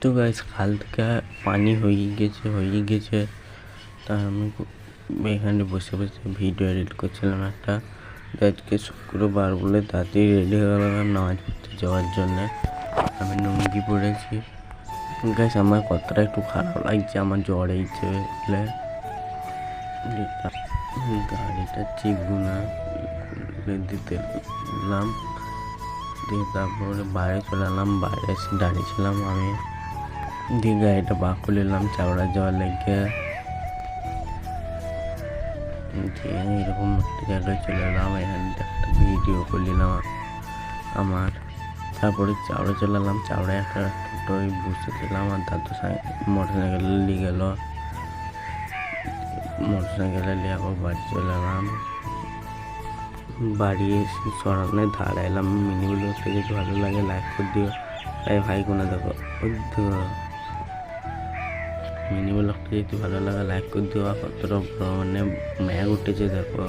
তো গাইস খাল থেকে পানি হয়ে গেছে তা আমি এখানে বসে ভিডিও এডিট করছিলাম একটা। আজকে শুক্রবার বলে তাড়াতাড়ি রেডি হয়ে গেলাম নামাজ পড়তে যাওয়ার জন্য। আমি লুঙ্গি পরেছি। গাইস আমার কথাটা একটু খারাপ লাগছে, আমার জ্বর এইছে বলে গাড়িটা চিকবো না দিতে এলাম দিয়ে তারপরে বাইরে চলে এলাম। বাইরে এসে দাঁড়িয়েছিলাম আমি, দিয়ে গাড়িটা বার করে নিলাম চাবড়া যাওয়ার লেগে। দিয়ে এরকম একটা জায়গায় চলে এলাম, এখানে একটা ভিডিও করে নিলাম আমার। তারপরে চাবড়া চলে এলাম, চাবড়ায় একটা টোটোয় বসেছিলাম আর দাদু মোটর সাইকেল নিয়ে গেল। মোটর সাইকেলে নিয়ে আবার বাড়ি চলে এলাম। বাড়ি এসে সরানোর ধারে এলাম। মিনিগুলো যদি ভালো লাগে লাইক করে দিও। তাই ভাই কোনো দেখো মিনি ব্লগটা যদি ভালো লাগে লাইক করে দিও। কতটা মানে ম্যাগ উঠেছে দেখো।